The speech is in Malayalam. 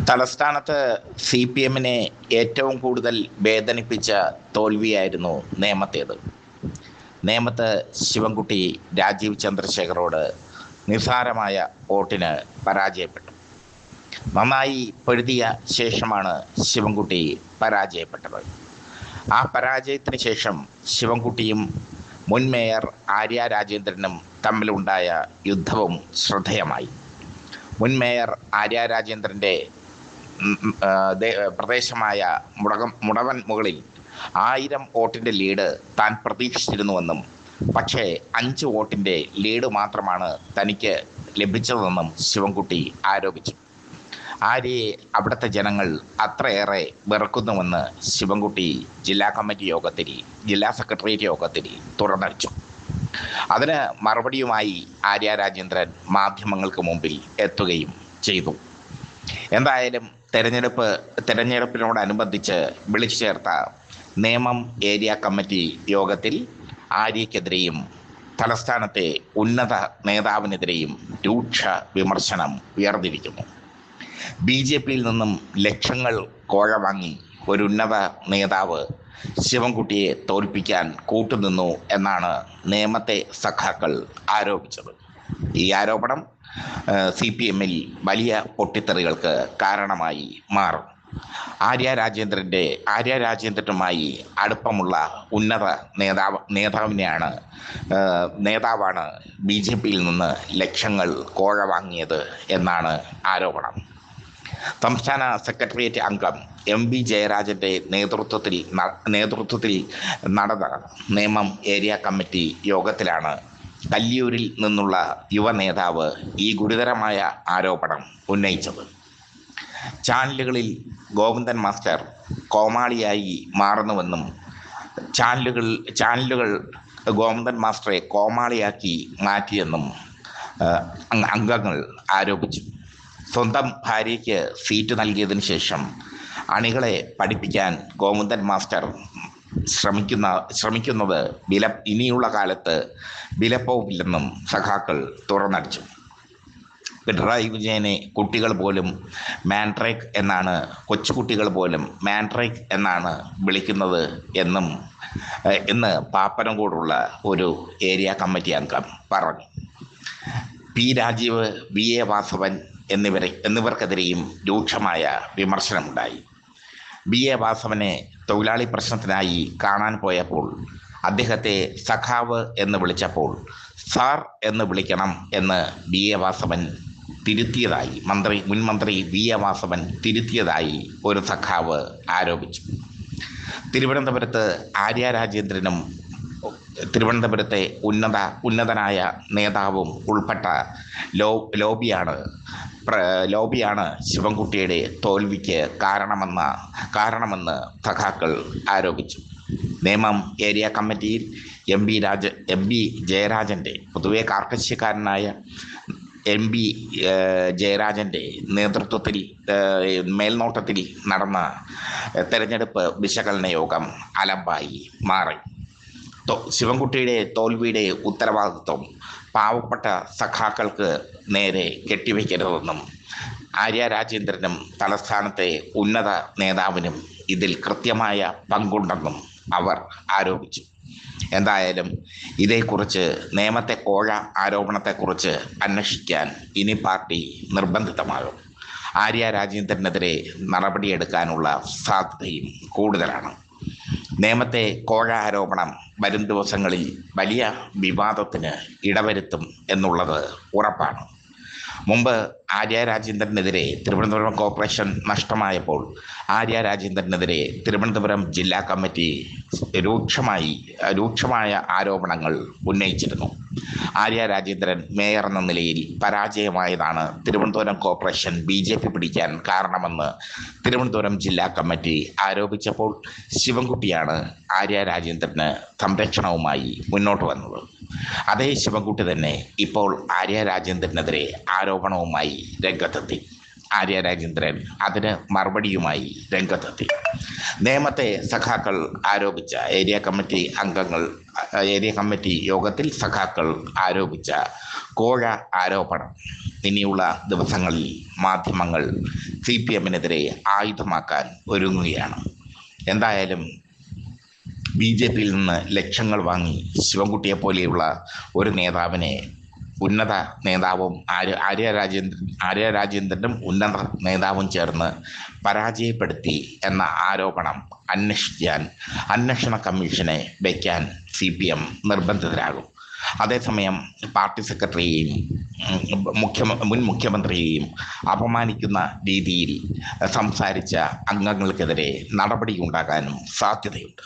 തലസ്ഥാനത്ത് CPM-നെ ഏറ്റവും കൂടുതൽ വേദനിപ്പിച്ച തോൽവിയായിരുന്നു നേമത്തേത്. നേമത്ത് ശിവൻകുട്ടി രാജീവ് ചന്ദ്രശേഖറോട് നിസ്സാരമായ വോട്ടിന് പരാജയപ്പെട്ടു. നന്നായി പൊരുതിയ ശേഷമാണ് ശിവൻകുട്ടി പരാജയപ്പെട്ടത്. ആ പരാജയത്തിന് ശേഷം ശിവൻകുട്ടിയും മുൻ മേയർ ആര്യ രാജേന്ദ്രനും തമ്മിലുണ്ടായ യുദ്ധവും ശ്രദ്ധേയമായി. മുൻ മേയർ ആര്യ രാജേന്ദ്രൻ്റെ പ്രദേശമായ മുടവൻ മുകളിൽ 1000 വോട്ടിൻ്റെ ലീഡ് താൻ പ്രതീക്ഷിച്ചിരുന്നുവെന്നും പക്ഷേ 5 വോട്ടിൻ്റെ ലീഡ് മാത്രമാണ് തനിക്ക് ലഭിച്ചതെന്നും ശിവൻകുട്ടി ആരോപിച്ചു. ആര്യയെ അവിടുത്തെ ജനങ്ങൾ അത്രയേറെ വെറുക്കുന്നുവെന്ന് ശിവൻകുട്ടി ജില്ലാ സെക്രട്ടേറിയറ്റ് യോഗത്തിൽ തുറന്നടിച്ചു. അതിന് മറുപടിയുമായി ആര്യ രാജേന്ദ്രൻ മാധ്യമങ്ങൾക്ക് മുമ്പിൽ എത്തുകയും ചെയ്തു. എന്തായാലും തെരഞ്ഞെടുപ്പിനോടനുബന്ധിച്ച് വിളിച്ചു ചേർത്ത നേമം ഏരിയ കമ്മിറ്റി യോഗത്തിൽ ആര്യക്കെതിരെയും തലസ്ഥാനത്തെ ഉന്നത നേതാവിനെതിരെയും രൂക്ഷ വിമർശനം ഉയർന്നിരിക്കുന്നു. BJP-യിൽ നിന്നും ലക്ഷങ്ങൾ കോഴ വാങ്ങി ഒരു ഉന്നത നേതാവ് ശിവൻകുട്ടിയെ തോൽപ്പിക്കാൻ കൂട്ടുനിന്നു എന്നാണ് നേമത്തെ സഖാക്കൾ ആരോപിച്ചത്. ഈ ആരോപണം CPM-ൽ വലിയ പൊട്ടിത്തെറികൾക്ക് കാരണമായി മാറും. ആര്യ രാജേന്ദ്രനുമായി അടുപ്പമുള്ള ഉന്നത നേതാവാണ് BJP-യിൽ നിന്ന് ലക്ഷങ്ങൾ കോഴ വാങ്ങിയത് എന്നാണ് ആരോപണം. സംസ്ഥാന സെക്രട്ടേറിയറ്റ് അംഗം MB ജയരാജൻ്റെ നേതൃത്വത്തിൽ നടന്ന നേമം ഏരിയ കമ്മിറ്റി യോഗത്തിലാണ് കല്ലിയൂരിൽ നിന്നുള്ള യുവ നേതാവ് ഈ ഗുരുതരമായ ആരോപണം ഉന്നയിച്ചത്. ചാനലുകളിൽ ഗോവിന്ദൻ മാസ്റ്റർ കോമാളിയായി മാറുന്നുവെന്നും ചാനലുകൾ ഗോവിന്ദൻ മാസ്റ്ററെ കോമാളിയാക്കി മാറ്റിയെന്നും അംഗങ്ങൾ ആരോപിച്ചു. സ്വന്തം ഭാര്യയ്ക്ക് സീറ്റ് നൽകിയതിനു ശേഷം അണികളെ പഠിപ്പിക്കാൻ ഗോവിന്ദൻ മാസ്റ്റർ ശ്രമിക്കുന്നത് ഇനിയുള്ള കാലത്ത് വിലപ്പോവില്ലെന്നും സഖാക്കൾ തുറന്നടിച്ചു. പിണറായി വിജയനെ കൊച്ചുകുട്ടികൾ പോലും മാൻട്രേക്ക് എന്നാണ് വിളിക്കുന്നത് എന്ന് പാപ്പനംകോടുള്ള ഒരു ഏരിയ കമ്മിറ്റി അംഗം പറഞ്ഞു. P. രാജീവ്, VA വാസവൻ എന്നിവർക്കെതിരെയും രൂക്ഷമായ വിമർശനമുണ്ടായി. VA വാസവനെ തൊഴിലാളി പ്രശ്നത്തിനായി കാണാൻ പോയപ്പോൾ അദ്ദേഹത്തെ സഖാവ് എന്ന് വിളിച്ചപ്പോൾ സാർ എന്ന് വിളിക്കണം എന്ന് VA വാസവൻ തിരുത്തിയതായി മുൻ മന്ത്രി VA വാസവൻ തിരുത്തിയതായി ഒരു സഖാവ് ആരോപിച്ചു. തിരുവനന്തപുരത്ത് ആര്യ രാജേന്ദ്രനും തിരുവനന്തപുരത്തെ ഉന്നതനായ നേതാവും ഉൾപ്പെട്ട ലോബിയാണ് ശിവൻകുട്ടിയുടെ തോൽവിക്ക് കാരണമെന്ന് സഖാക്കൾ ആരോപിച്ചു. നേമം ഏരിയ കമ്മിറ്റിയിൽ MB ജയരാജൻ്റെ പൊതുവെ കാർക്കശ്യക്കാരനായ MB ജയരാജൻ്റെ മേൽനോട്ടത്തിൽ നടന്ന തെരഞ്ഞെടുപ്പ് വിശകലന യോഗം അലമ്പായി മാറി. ശിവൻകുട്ടിയുടെ തോൽവിയുടെ ഉത്തരവാദിത്വം പാവപ്പെട്ട സഖാക്കൾക്ക് നേരെ കെട്ടിവെക്കരുതെന്നും ആര്യ രാജേന്ദ്രനും തലസ്ഥാനത്തെ ഉന്നത നേതാവിനും ഇതിൽ കൃത്യമായ പങ്കുണ്ടെന്നും അവർ ആരോപിച്ചു. എന്തായാലും ഇതേക്കുറിച്ച് നേമത്തെ കോഴ ആരോപണത്തെക്കുറിച്ച് അന്വേഷിക്കാൻ ഇനി പാർട്ടി നിർബന്ധിതമാകും. ആര്യ രാജേന്ദ്രനെതിരെ നടപടിയെടുക്കാനുള്ള സാധ്യതയും കൂടുതലാണ്. നേമത്തെ കോഴ ആരോപണം വരും ദിവസങ്ങളിൽ വലിയ വിവാദത്തിന് ഇടവരുത്തും എന്നുള്ളത് ഉറപ്പാണ്. മുമ്പ് ആര്യ രാജേന്ദ്രനെതിരെ തിരുവനന്തപുരം കോർപ്പറേഷൻ നഷ്ടമായപ്പോൾ ആര്യ രാജേന്ദ്രനെതിരെ തിരുവനന്തപുരം ജില്ലാ കമ്മിറ്റി രൂക്ഷമായ ആരോപണങ്ങൾ ഉന്നയിച്ചിരുന്നു. ആര്യ രാജേന്ദ്രൻ മേയർ എന്ന നിലയിൽ പരാജയമായതാണ് തിരുവനന്തപുരം കോർപ്പറേഷൻ BJP പിടിക്കാൻ കാരണമെന്ന് തിരുവനന്തപുരം ജില്ലാ കമ്മിറ്റി ആരോപിച്ചപ്പോൾ ശിവൻകുട്ടിയാണ് ആര്യ രാജേന്ദ്രന് സംരക്ഷണവുമായി മുന്നോട്ട് വന്നത്. അതേ ശിവൻകുട്ടി തന്നെ ഇപ്പോൾ ആര്യ രാജേന്ദ്രനെതിരെ ആരോപണവുമായി രംഗത്തെത്തി. ആര്യ രാജേന്ദ്രൻ അതിന് മറുപടിയുമായി രംഗത്തെത്തി. നേമത്തെ സഖാക്കൾ ആരോപിച്ച ഏരിയ കമ്മിറ്റി യോഗത്തിൽ സഖാക്കൾ ആരോപിച്ച കോഴ ആരോപണം ഇനിയുള്ള ദിവസങ്ങളിൽ മാധ്യമങ്ങൾ CPM-നെതിരെ ആയുധമാക്കാൻ ഒരുങ്ങുകയാണ്. എന്തായാലും BJP-യിൽ നിന്ന് ലക്ഷങ്ങൾ വാങ്ങി ശിവൻകുട്ടിയെ പോലെയുള്ള ഒരു നേതാവിനെ ഉന്നത നേതാവും ആര്യ രാജേന്ദ്രനും ഉന്നത നേതാവും ചേർന്ന് പരാജയപ്പെടുത്തി എന്ന ആരോപണം അന്വേഷിക്കാൻ അന്വേഷണ കമ്മീഷനെ വയ്ക്കാൻ CPM നിർബന്ധിതരാകും. അതേസമയം പാർട്ടി സെക്രട്ടറിയെയും മുൻ മുഖ്യമന്ത്രിയെയും അപമാനിക്കുന്ന രീതിയിൽ സംസാരിച്ച അംഗങ്ങൾക്കെതിരെ നടപടിയുണ്ടാകാനും സാധ്യതയുണ്ട്.